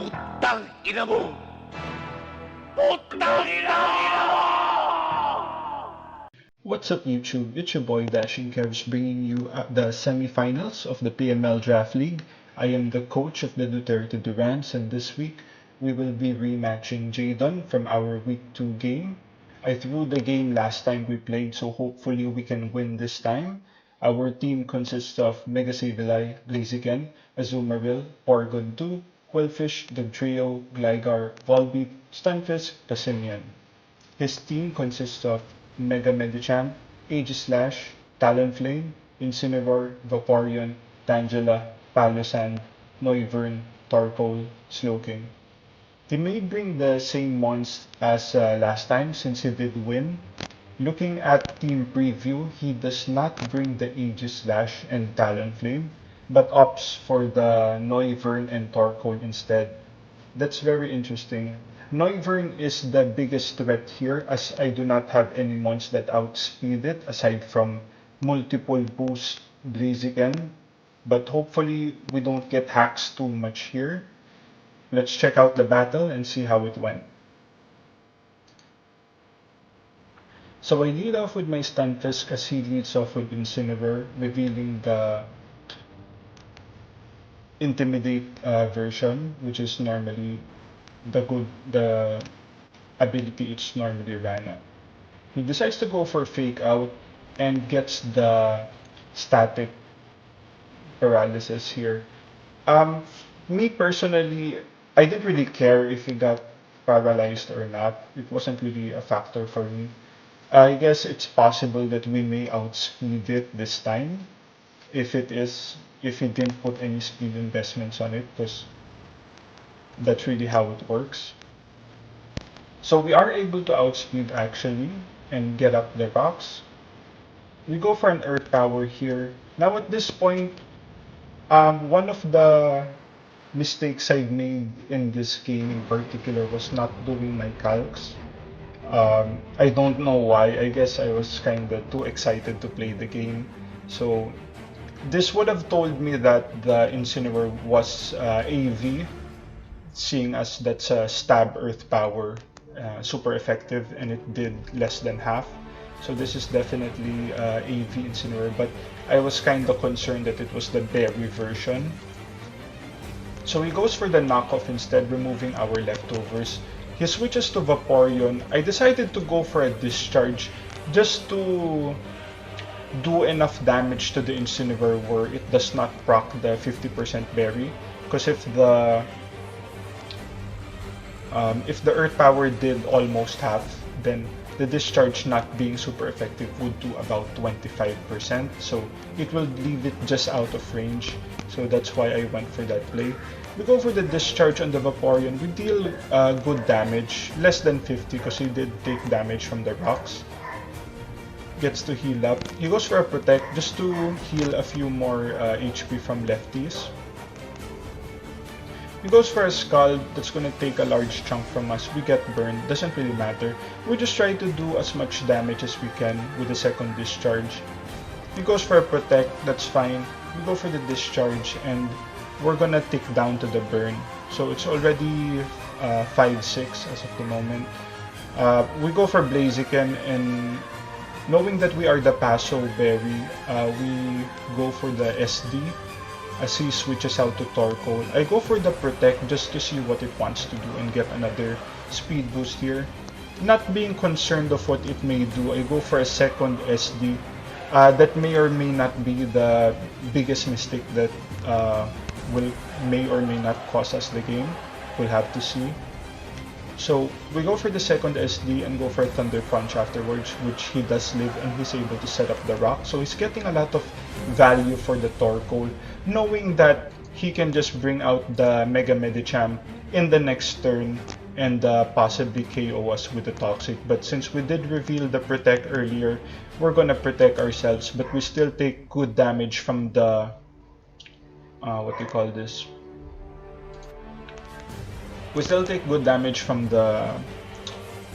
Putang ina mo! Putang ina mo! What's up YouTube? It's your boy Dashing Kevs bringing you the semifinals of the PML Draft League. I am the coach of the Duterte Durants, and this week we will be rematching Jadon from our week 2 game. I threw the game last time we played, so hopefully we can win this time. Our team consists of Mega Sableye, Blaziken, Azumarill, Porygon 2, Quillfish, Dugtrio, Gligar, Volbeat, Stunfisk, Cassinian. His team consists of Mega Medicham, Aegislash, Talonflame, Incineroar, Vaporeon, Tangela, Palossand, Noivern, Torkoal, Slowking. He may bring the same mons as last time since he did win. Looking at team preview, he does not bring the Aegislash and Talonflame, but opts for the Noivern and Torkoal instead. That's very interesting. Noivern is the biggest threat here as I do not have any mons that outspeed it aside from multiple boost Blaziken. But hopefully we don't get hacks too much here. Let's check out the battle and see how it went. So I lead off with my Stunfisk as he leads off with Incineroar, revealing the Intimidate version, which is normally the ability it's normally ran at. He decides to go for Fake Out and gets the static paralysis here. Um, Me personally, I didn't really care if he got paralyzed or not. It wasn't really a factor for me. I guess it's possible that we may outspeed it this time. If he didn't put any speed investments on it, because that's really how it works. So we are able to outspeed actually and get up the rocks. We go for an Earth Power here. Now at this point, one of the mistakes I made in this game in particular was not doing my calcs. I don't know why. I guess I was kind of too excited to play the game. So this would have told me that the Incineroar was AV, seeing as that's a stab Earth Power, super effective, and it did less than half. So this is definitely AV Incineroar, but I was kind of concerned that it was the berry version. So he goes for the knockoff instead, removing our leftovers. He switches to Vaporeon. I decided to go for a discharge just to do enough damage to the Incineroar where it does not proc the 50% berry. Because if the Earth Power did almost half, then the discharge not being super effective would do about 25%. So it will leave it just out of range. So that's why I went for that play. We go for the discharge on the Vaporeon. We deal good damage, less than 50 because he did take damage from the rocks. Gets to heal up. He goes for a protect just to heal a few more HP from lefties. He goes for a Scald that's gonna take a large chunk from us. We get burned, doesn't really matter. We just try to do as much damage as we can with the second discharge. He goes for a protect, that's fine. We go for the discharge and we're gonna tick down to the burn. So it's already 5-6 as of the moment. We go for Blaziken, and knowing that we are the Paso Berry, we go for the SD as he switches out to Torkoal. I go for the Protect just to see what it wants to do and get another speed boost here. Not being concerned of what it may do, I go for a second SD. That may or may not be the biggest mistake that may or may not cost us the game. We'll have to see. So we go for the second SD and go for a Thunder Punch afterwards, which he does live and he's able to set up the rock. So he's getting a lot of value for the Torkoal, knowing that he can just bring out the Mega Medicham in the next turn and possibly KO us with the Toxic. But since we did reveal the Protect earlier, we're gonna protect ourselves, but we still take good damage from the what do you call this? We still take good damage from the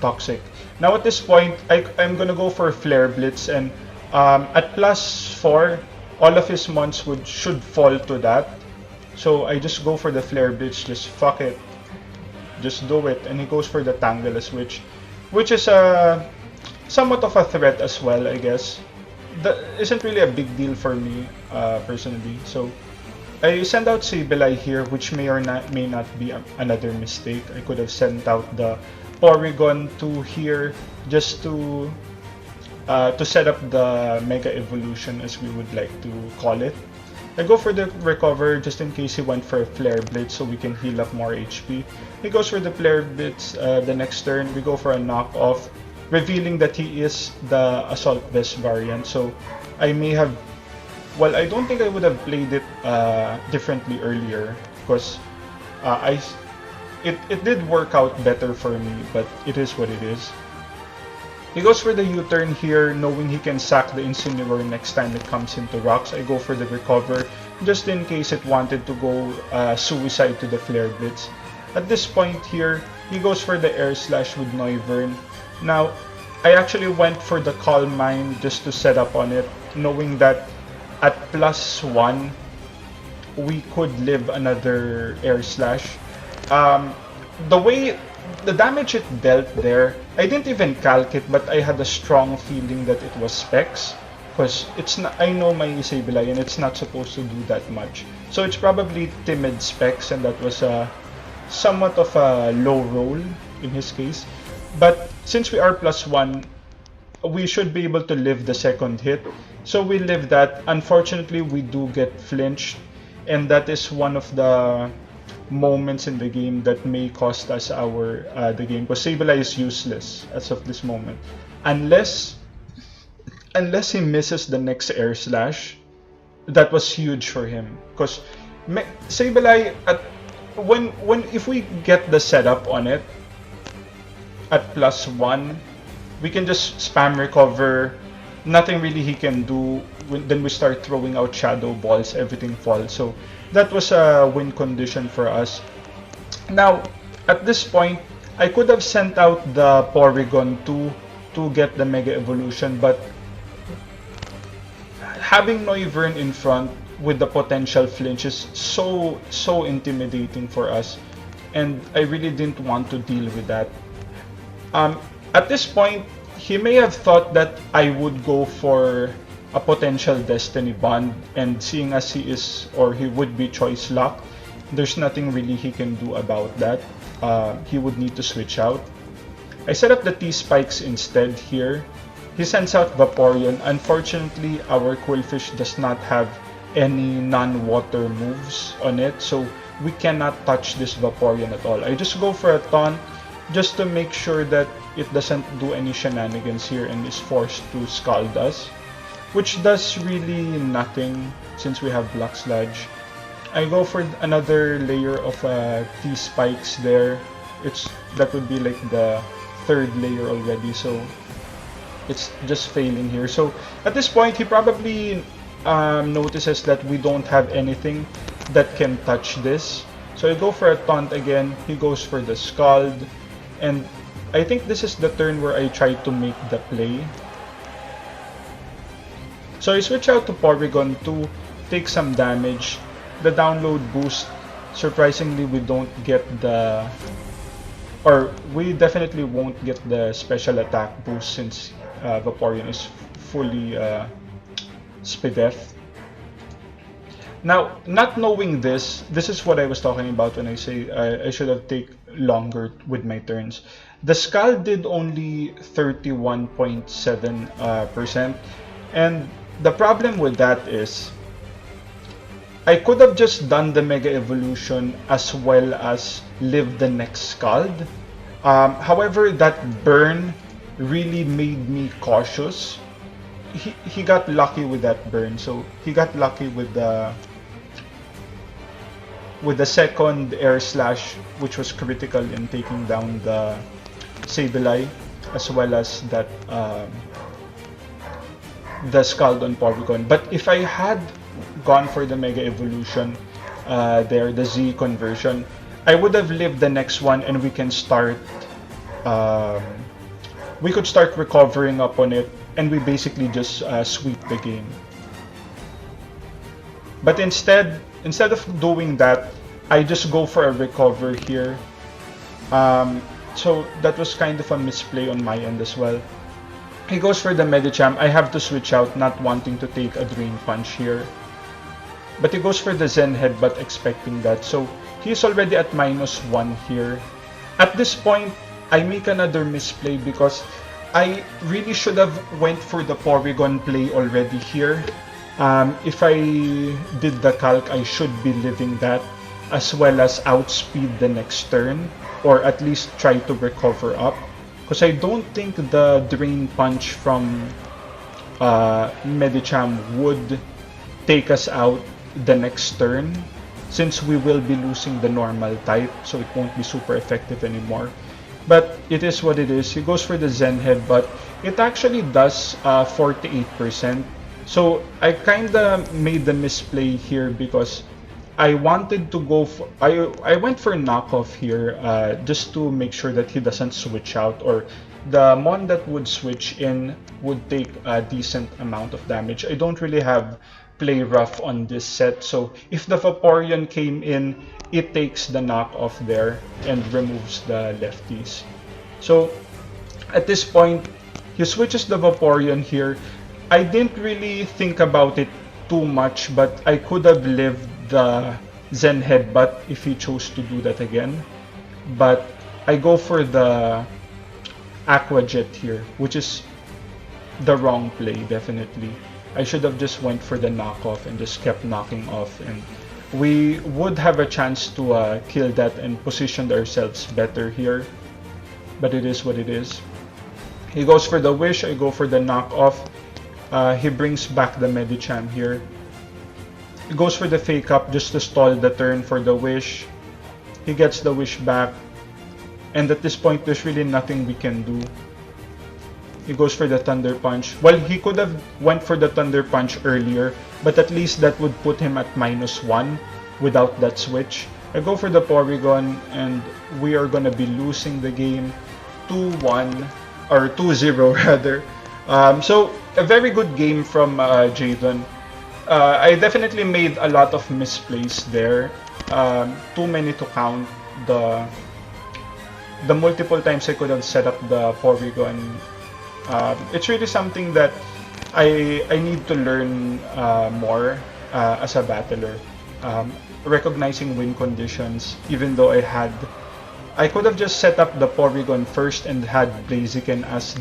Toxic. Now at this point, I'm gonna go for Flare Blitz, and at +4, all of his mons should fall to that. So I just go for the Flare Blitz, just fuck it, just do it. And he goes for the Tangle Switch, which is somewhat of a threat as well, I guess. That isn't really a big deal for me, personally. So I send out Sableye here, which may or not may not be another mistake. I could have sent out the Porygon 2 here just to set up the Mega Evolution, as we would like to call it. I go for the Recover just in case he went for a Flare Blitz so we can heal up more HP. He goes for the Flare Blitz the next turn. We go for a Knockoff, revealing that he is the Assault Vest variant. So I may have... Well, I don't think I would have played it differently earlier because it did work out better for me, but it is what it is. He goes for the U-turn here, knowing he can sack the Incineroar next time it comes into rocks. I go for the Recover, just in case it wanted to go suicide to the Flare Blitz. At this point here, he goes for the Air Slash with Noivern. Now, I actually went for the Calm Mind just to set up on it, knowing that at +1, we could live another Air Slash. The damage it dealt there, I didn't even calc it, but I had a strong feeling that it was Specs, because it's not, I know my Sableye and it's not supposed to do that much. So it's probably timid Specs, and that was somewhat of a low roll in his case. But since we are +1, we should be able to live the second hit. So we live that. Unfortunately, we do get flinched, and that is one of the moments in the game that may cost us the game, because Sableye is useless as of this moment unless he misses the next Air Slash. That was huge for him, because Sableye if we get the setup on it at +1, we can just spam Recover. Nothing really he can do. Then we start throwing out Shadow Balls, everything falls. So that was a win condition for us. Now, at this point, I could have sent out the Porygon 2 to get the Mega Evolution, but having Noivern in front with the potential flinch is so intimidating for us, and I really didn't want to deal with that. At this point, he may have thought that I would go for a potential Destiny Bond, and seeing as he is, or he would be choice locked, there's nothing really he can do about that. He would need to switch out. I set up the T-Spikes instead here. He sends out Vaporeon. Unfortunately, our Quillfish does not have any non-water moves on it, so we cannot touch this Vaporeon at all. I just go for a Taunt just to make sure that it doesn't do any shenanigans here and is forced to Scald us, which does really nothing since we have Black Sludge. I go for another layer of T-Spikes there. That would be like the third layer already, so it's just failing here. So at this point, he probably notices that we don't have anything that can touch this. So I go for a Taunt again. He goes for the Scald, and I think this is the turn where I try to make the play. So I switch out to Porygon 2, take some damage. The download boost, surprisingly, we don't get the... Or we definitely won't get the special attack boost since Vaporeon is fully Spidef. Now, not knowing this is what I was talking about when I say I should have taken longer with my turns. The Scald did only 31.7%, and the problem with that is I could have just done the Mega Evolution as well as live the next Scald. However, that burn really made me cautious. He got lucky with that burn, so he got lucky with the second Air Slash, which was critical in taking down the Sableye, as well as that the Scald on Porygon. But if I had gone for the Mega Evolution the Z conversion, I would have lived the next one, and we can start we could start recovering up on it, and we basically just sweep the game. But instead, instead of doing that, I just go for a recover here. Um, so that was kind of a misplay on my end as well. He goes for the Medicham. I have to switch out, not wanting to take a Drain Punch here. But he goes for the Zen Headbutt, expecting that. So he's already at -1 here. At this point, I make another misplay because I really should have went for the Porygon play already here. If I did the calc, I should be living that, as well as outspeed the next turn, or at least try to recover up. Because I don't think the Drain Punch from Medicham would take us out the next turn, since we will be losing the normal type, so it won't be super effective anymore. But it is what it is. He goes for the Zen Head, but it actually does 48%. So I kinda made the misplay here because I wanted to go for I went for knockoff here just to make sure that he doesn't switch out, or the mon that would switch in would take a decent amount of damage. I don't really have play rough on this set, so if the Vaporeon came in, it takes the knockoff there and removes the lefties. So at this point, he switches the Vaporeon here. I didn't really think about it too much, but I could have lived the Zen Headbutt if he chose to do that again. But I go for the Aqua Jet here, which is the wrong play, definitely. I should have just went for the knockoff and just kept knocking off, and we would have a chance to kill that and position ourselves better here. But it is what it is. He goes for the Wish, I go for the knockoff. He brings back the Medicham here. He goes for the Fake Up just to stall the turn for the Wish. He gets the Wish back. And at this point, there's really nothing we can do. He goes for the Thunder Punch. Well, he could have went for the Thunder Punch earlier, but at least that would put him at -1 without that switch. I go for the Porygon, and we are gonna be losing the game 2-1, or 2-0 rather. So a very good game from Jadon. I definitely made a lot of misplays there. Too many to count. The multiple times I could have set up the Porygon. It's really something that I need to learn more as a battler. Recognizing win conditions, even though I could have just set up the Porygon first and had Blaziken as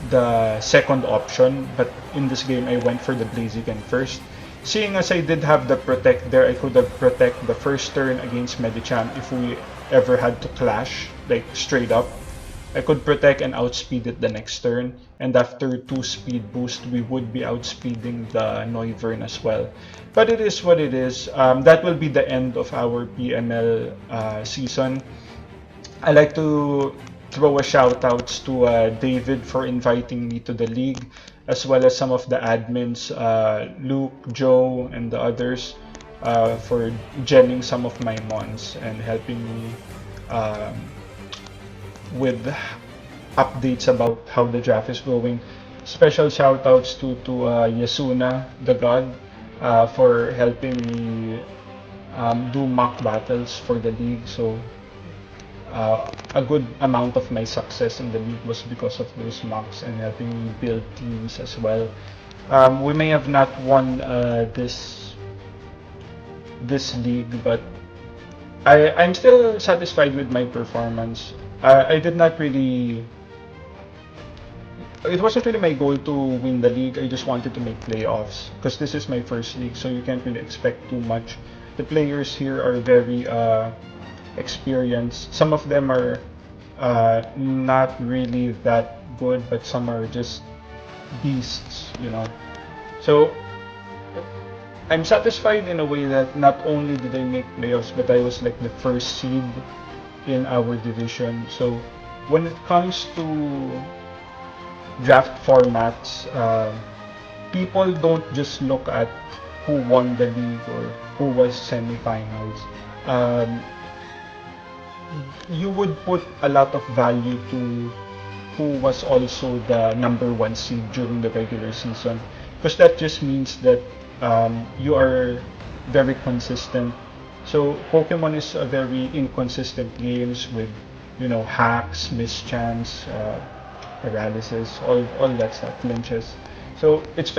the second option, but in this game I went for the Blaziken first. Seeing as I did have the Protect there, I could have Protect the first turn against Medicham if we ever had to clash, like straight up. I could Protect and outspeed it the next turn, and after 2 speed boost, we would be outspeeding the Noivern as well. But it is what it is. That will be the end of our PML season. I like to throw a shout outs to David for inviting me to the league, as well as some of the admins, Luke, Joe, and the others, for gelling some of my mons and helping me with updates about how the draft is going. Special shout outs to Yasuna, the god, for helping me do mock battles for the league. So a good amount of my success in the league was because of those mocks and helping me build teams as well. We may have not won this league, but I'm still satisfied with my performance. I did not really. It wasn't really my goal to win the league. I just wanted to make playoffs because this is my first league, so you can't really expect too much. The players here are very experienced. Some of them are not really that good, but some are just beasts, you know. So I'm satisfied in a way that not only did I make playoffs, but I was like the first seed in our division. So when it comes to draft formats, people don't just look at who won the league or who was semifinals. Um, you would put a lot of value to who was also the #1 seed during the regular season, because that just means that you are very consistent. So Pokemon is a very inconsistent games with, hacks, mischance, paralysis, all that stuff, flinches. So it's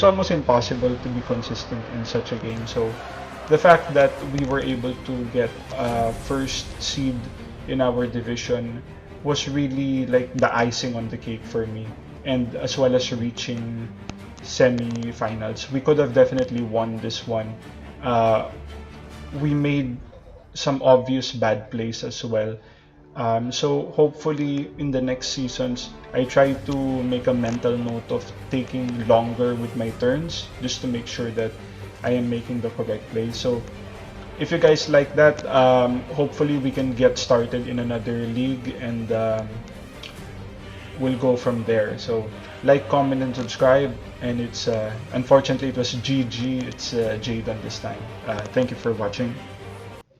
almost impossible to be consistent in such a game. So the fact that we were able to get first seed in our division was really like the icing on the cake for me, and as well as reaching semi-finals. We could have definitely won this one. Uh, we made some obvious bad plays as well. So hopefully in the next seasons, I try to make a mental note of taking longer with my turns just to make sure that I am making the correct play. So if you guys like that, hopefully we can get started in another league, and we'll go from there. So like, comment, and subscribe. And it's unfortunately it was GG. It's Jaden this time. Thank you for watching.